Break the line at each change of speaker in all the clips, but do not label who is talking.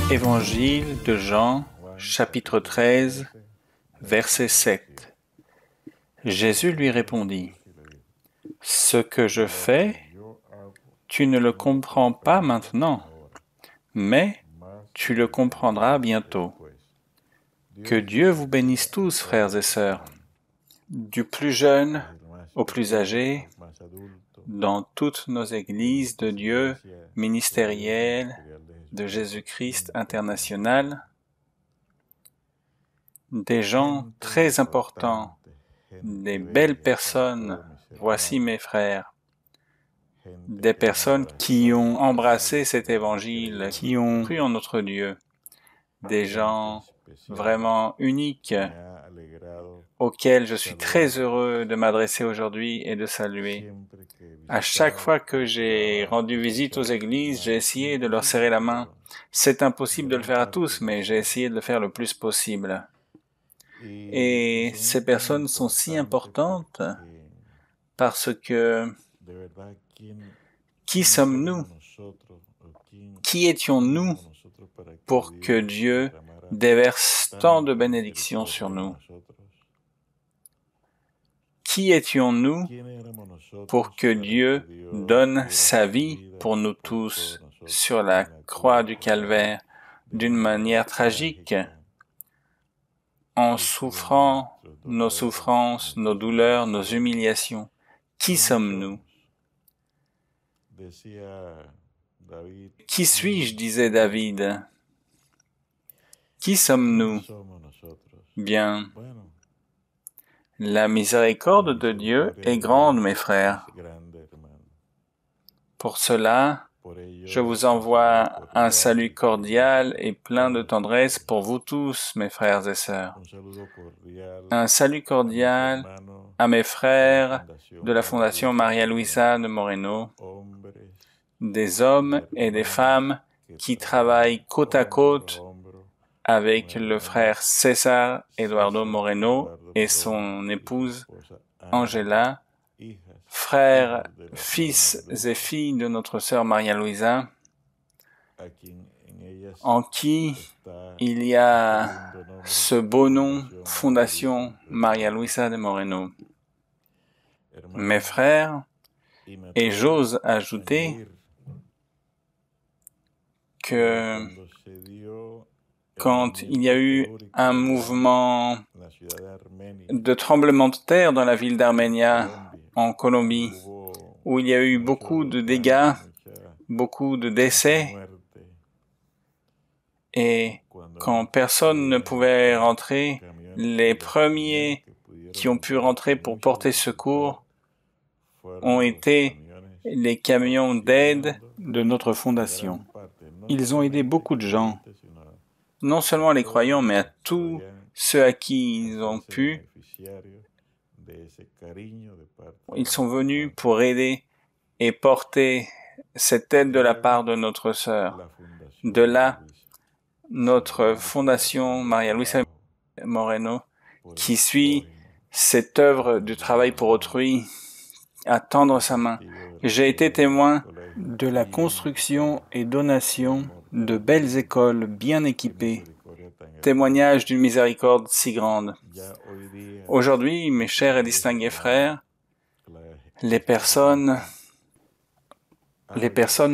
Évangile de Jean, chapitre 13, verset 7. Jésus lui répondit, « Ce que je fais, tu ne le comprends pas maintenant, mais tu le comprendras bientôt. » Que Dieu vous bénisse tous, frères et sœurs, du plus jeune au plus âgé, dans toutes nos églises de Dieu ministérielles, de Jésus-Christ international, des gens très importants, des belles personnes, voici mes frères, des personnes qui ont embrassé cet évangile, qui ont cru en notre Dieu, des gens vraiment uniques auxquels je suis très heureux de m'adresser aujourd'hui et de saluer. À chaque fois que j'ai rendu visite aux églises, j'ai essayé de leur serrer la main. C'est impossible de le faire à tous, mais j'ai essayé de le faire le plus possible. Et ces personnes sont si importantes parce que qui sommes-nous? Qui étions-nous pour que Dieu déverse tant de bénédictions sur nous? Qui étions-nous pour que Dieu donne sa vie pour nous tous sur la croix du Calvaire d'une manière tragique, en souffrant nos souffrances, nos douleurs, nos humiliations? Qui sommes-nous? Qui suis-je, disait David. Qui sommes-nous? Bien, la miséricorde de Dieu est grande, mes frères. Pour cela, je vous envoie un salut cordial et plein de tendresse pour vous tous, mes frères et sœurs. Un salut cordial à mes frères de la Fondation Maria Luisa de Moreno, des hommes et des femmes qui travaillent côte à côte avec le frère César Eduardo Moreno et son épouse Angela, frères, fils et filles de notre sœur Maria Luisa, en qui il y a ce beau nom, Fondation Maria Luisa de Moreno. Mes frères, et j'ose ajouter que quand il y a eu un mouvement de tremblement de terre dans la ville d'Arménia, en Colombie, où il y a eu beaucoup de dégâts, beaucoup de décès, et quand personne ne pouvait rentrer, les premiers qui ont pu rentrer pour porter secours ont été les camions d'aide de notre fondation. Ils ont aidé beaucoup de gens, non seulement les croyants, mais à tous ceux à qui ils ont pu. Ils sont venus pour aider et porter cette aide de la part de notre sœur. De là, notre fondation Maria Luisa Moreno, qui suit cette œuvre du travail pour autrui, à tendre sa main. J'ai été témoin de la construction et donation de belles écoles bien équipées, témoignage d'une miséricorde si grande. Aujourd'hui, mes chers et distingués frères, les personnes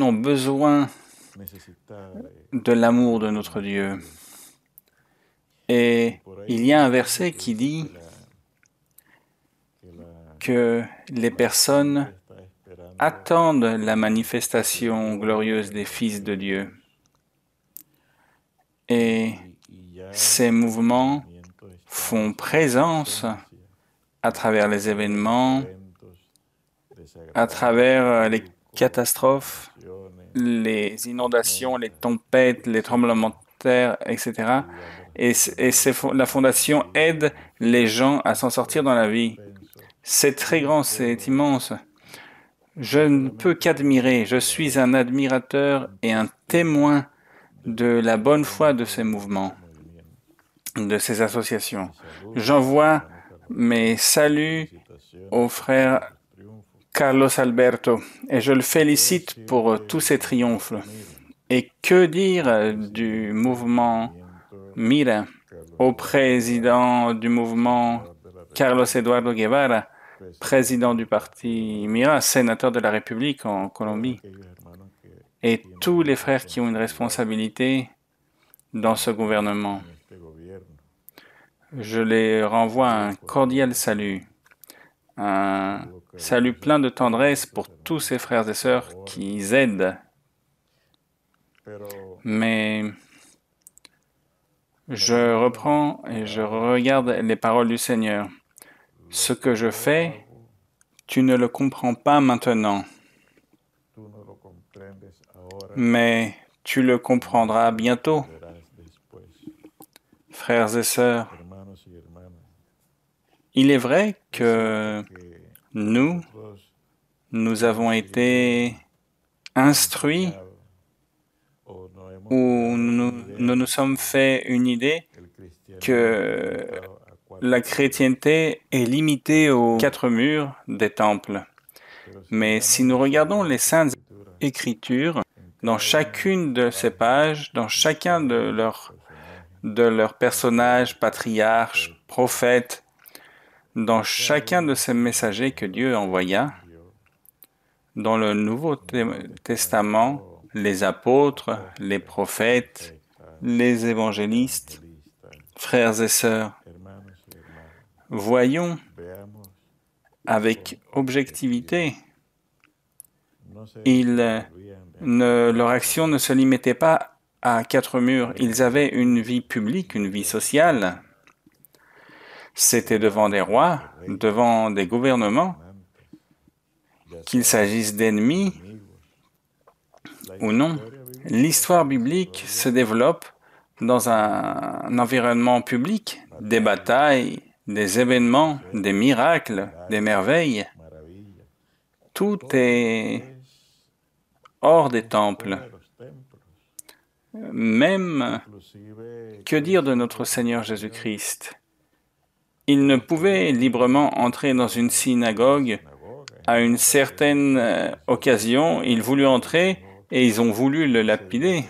ont besoin de l'amour de notre Dieu. Et il y a un verset qui dit que les personnes attendent la manifestation glorieuse des fils de Dieu. Et ces mouvements font présence à travers les événements, à travers les catastrophes, les inondations, les tempêtes, les tremblements de terre, etc. Et la Fondation aide les gens à s'en sortir dans la vie. C'est très grand, c'est immense. Je ne peux qu'admirer, je suis un admirateur et un témoin de la bonne foi de ces mouvements, de ces associations. J'envoie mes saluts au frère Carlos Alberto et je le félicite pour tous ses triomphes. Et que dire du mouvement MIRA, au président du mouvement Carlos Eduardo Guevara, président du parti MIRA, sénateur de la République en Colombie, et tous les frères qui ont une responsabilité dans ce gouvernement. Je les renvoie un cordial salut, un salut plein de tendresse pour tous ces frères et sœurs qui aident. Mais je reprends et je regarde les paroles du Seigneur. Ce que je fais, tu ne le comprends pas maintenant, mais tu le comprendras bientôt. Frères et sœurs, il est vrai que nous avons été instruits ou nous nous sommes fait une idée que la chrétienté est limitée aux 4 murs des temples. Mais si nous regardons les Saintes Écritures, dans chacune de ces pages, dans chacun de leurs personnages, patriarches, prophètes, dans chacun de ces messagers que Dieu envoya, dans le Nouveau Testament, les apôtres, les prophètes, les évangélistes, frères et sœurs, voyons avec objectivité, leur action ne se limitait pas à 4 murs. Ils avaient une vie publique, une vie sociale. C'était devant des rois, devant des gouvernements, qu'il s'agisse d'ennemis ou non. L'histoire biblique se développe dans un environnement public, des batailles, des événements, des miracles, des merveilles. Tout est hors des temples. Même, que dire de notre Seigneur Jésus-Christ? Il ne pouvait librement entrer dans une synagogue. À une certaine occasion, il voulut entrer et ils ont voulu le lapider.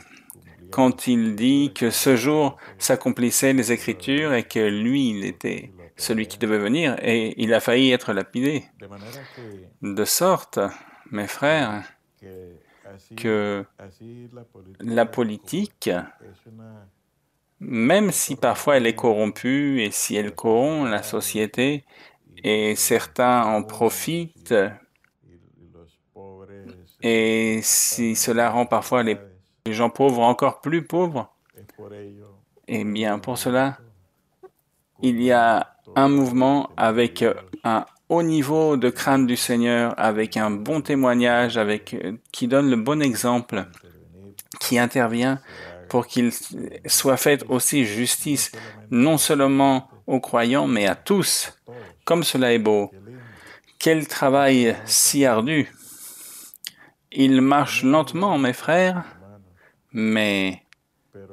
Quand il dit que ce jour s'accomplissaient les Écritures et que lui, il était celui qui devait venir, et il a failli être lapidé. De sorte, mes frères, que la politique, même si parfois elle est corrompue et si elle corrompt la société, et certains en profitent, et si cela rend parfois les gens pauvres encore plus pauvres, eh bien pour cela, il y a un mouvement avec un haut niveau de crainte du Seigneur, avec un bon témoignage, qui donne le bon exemple, qui intervient pour qu'il soit fait aussi justice, non seulement aux croyants, mais à tous. Comme cela est beau. Quel travail si ardu. Ils marchent lentement, mes frères, mais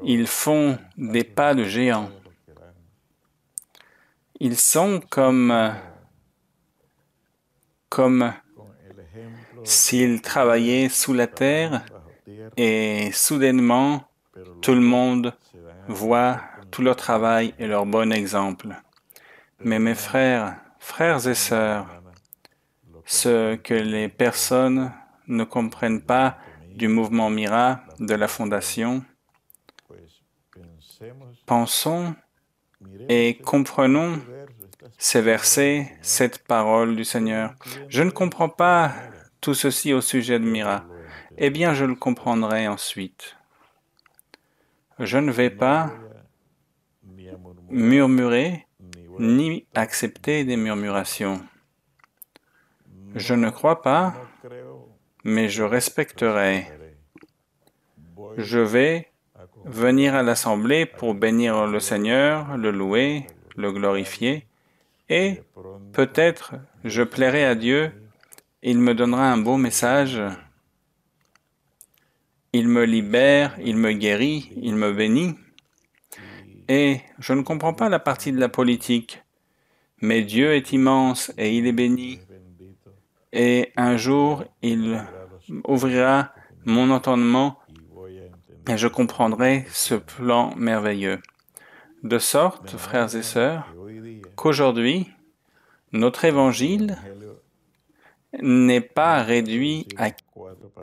ils font des pas de géants. Ils sont comme s'ils travaillaient sous la terre et soudainement, tout le monde voit tout leur travail et leur bon exemple. Mais mes frères et sœurs, ce que les personnes ne comprennent pas du mouvement MIRA, de la Fondation, pensons et comprenons ces versets, cette parole du Seigneur. Je ne comprends pas tout ceci au sujet de MIRA. Eh bien, je le comprendrai ensuite. Je ne vais pas murmurer ni accepter des murmurations. Je ne crois pas, mais je respecterai. Je vais venir à l'assemblée pour bénir le Seigneur, le louer, le glorifier, et peut-être je plairai à Dieu, il me donnera un beau message, il me libère, il me guérit, il me bénit, et je ne comprends pas la partie de la politique. mais Dieu est immense et il est béni, et un jour il ouvrira mon entendement et je comprendrai ce plan merveilleux. De sorte, frères et sœurs, qu'aujourd'hui, notre évangile n'est pas réduit à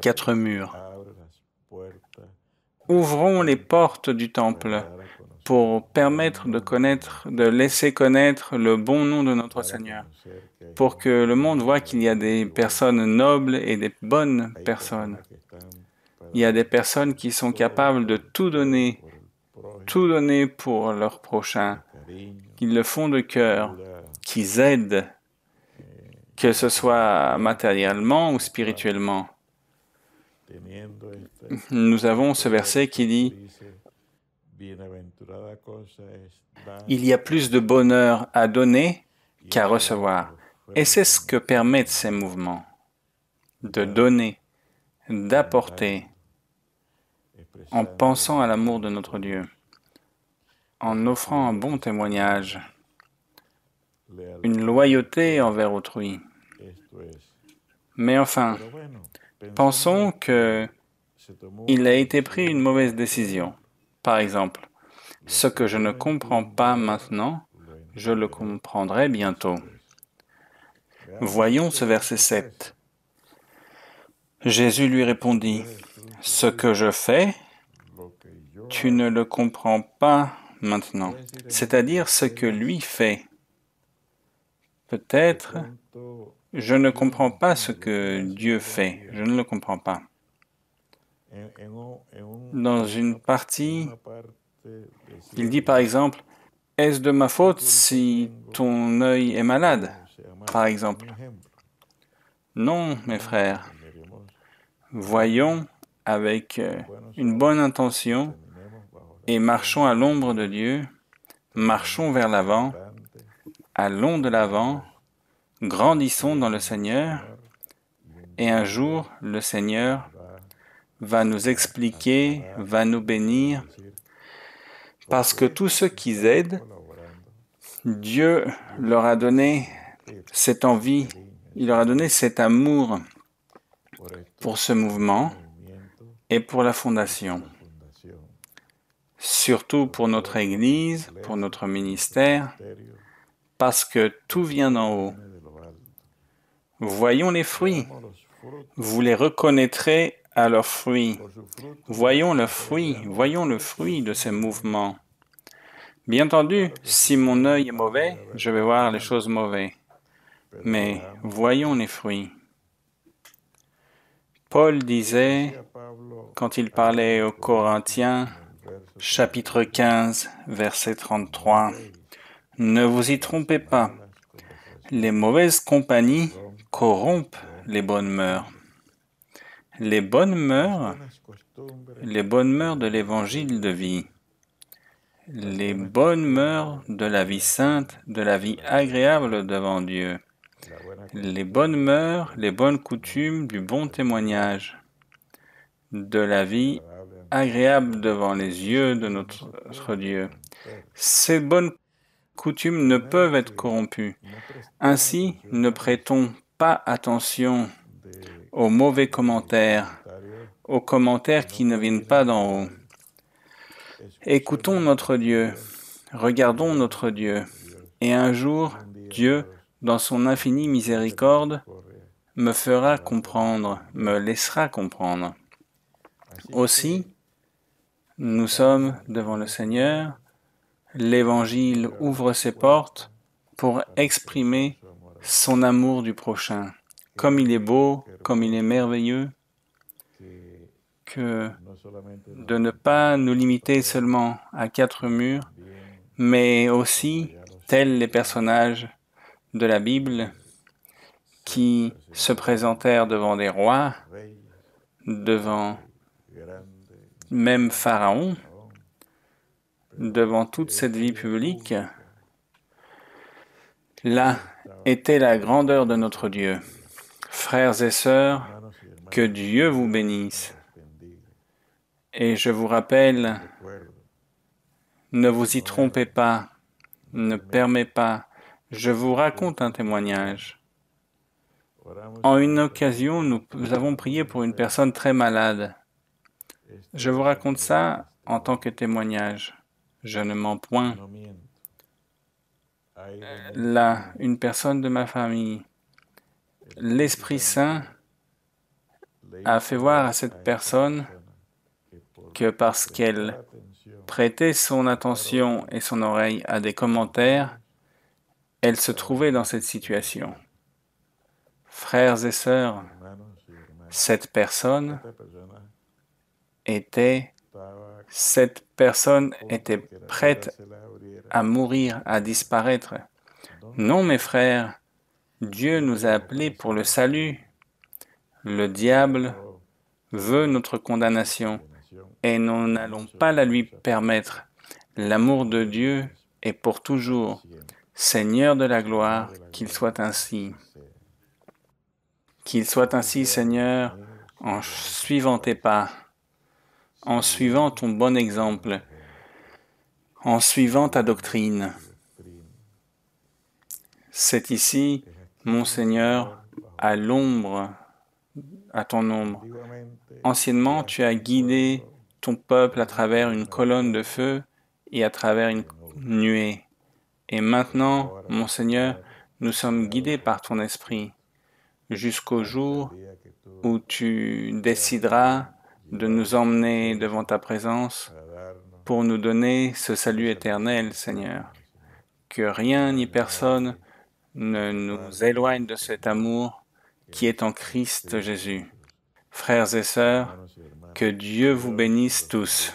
4 murs. Ouvrons les portes du temple pour permettre de laisser connaître le bon nom de notre Seigneur, pour que le monde voit qu'il y a des personnes nobles et des bonnes personnes. Il y a des personnes qui sont capables de tout donner pour leur prochain, qui le font de cœur, qui aident, que ce soit matériellement ou spirituellement. Nous avons ce verset qui dit « Il y a plus de bonheur à donner qu'à recevoir ». Et c'est ce que permettent ces mouvements, de donner, d'apporter, en pensant à l'amour de notre Dieu, en offrant un bon témoignage, une loyauté envers autrui. Mais enfin, pensons qu'il a été pris une mauvaise décision. Par exemple, ce que je ne comprends pas maintenant, je le comprendrai bientôt. Voyons ce verset 7. Jésus lui répondit, « Ce que je fais, tu ne le comprends pas maintenant. » C'est-à-dire ce que lui fait. Peut-être, je ne comprends pas ce que Dieu fait. Je ne le comprends pas. Dans une partie, il dit par exemple, « Est-ce de ma faute si ton œil est malade ?» par exemple. Non, mes frères. Voyons avec une bonne intention et marchons à l'ombre de Dieu, marchons vers l'avant, allons de l'avant, grandissons dans le Seigneur, et un jour, le Seigneur va nous expliquer, va nous bénir, parce que tous ceux qui aident, Dieu leur a donné cette envie, il leur a donné cet amour pour ce mouvement et pour la fondation. Surtout pour notre Église, pour notre ministère, parce que tout vient d'en haut. Voyons les fruits. Vous les reconnaîtrez à leurs fruits. Voyons le fruit de ces mouvements. Bien entendu, si mon œil est mauvais, je vais voir les choses mauvaises. Mais voyons les fruits. Paul disait, quand il parlait aux Corinthiens, chapitre 15, verset 33, « Ne vous y trompez pas, les mauvaises compagnies corrompent les bonnes mœurs. » Les bonnes mœurs de l'évangile de vie, les bonnes mœurs de la vie sainte, de la vie agréable devant Dieu, les bonnes mœurs, les bonnes coutumes du bon témoignage, de la vie agréable devant les yeux de notre Dieu. Ces bonnes coutumes ne peuvent être corrompues. Ainsi, ne prêtons pas attention aux mauvais commentaires, aux commentaires qui ne viennent pas d'en haut. Écoutons notre Dieu, regardons notre Dieu, et un jour, Dieu, dans son infinie miséricorde, me fera comprendre, me laissera comprendre. Aussi, nous sommes devant le Seigneur, l'Évangile ouvre ses portes pour exprimer son amour du prochain. Comme il est beau, comme il est merveilleux, que de ne pas nous limiter seulement à 4 murs, mais aussi, tels les personnages de la Bible, qui se présentèrent devant des rois, devant même Pharaon, devant toute cette vie publique. Là était la grandeur de notre Dieu. Frères et sœurs, que Dieu vous bénisse. Et je vous rappelle, ne vous y trompez pas, ne permettez pas, Je vous raconte un témoignage. En une occasion, nous avons prié pour une personne très malade. Je vous raconte ça en tant que témoignage. Je ne mens point. Là, une personne de ma famille, l'Esprit Saint a fait voir à cette personne que parce qu'elle prêtait son attention et son oreille à des commentaires, elle se trouvait dans cette situation. Frères et sœurs, cette personne était prête à mourir, à disparaître. Non, mes frères, Dieu nous a appelés pour le salut. Le diable veut notre condamnation et nous n'allons pas la lui permettre. L'amour de Dieu est pour toujours. Seigneur de la gloire, qu'il soit ainsi. Qu'il soit ainsi, Seigneur, en suivant tes pas, en suivant ton bon exemple, en suivant ta doctrine. C'est ici, mon Seigneur, à l'ombre, à ton ombre. Anciennement, tu as guidé ton peuple à travers une colonne de feu et à travers une nuée. Et maintenant, mon Seigneur, nous sommes guidés par ton esprit jusqu'au jour où tu décideras de nous emmener devant ta présence pour nous donner ce salut éternel, Seigneur. Que rien ni personne ne nous éloigne de cet amour qui est en Christ Jésus. Frères et sœurs, que Dieu vous bénisse tous.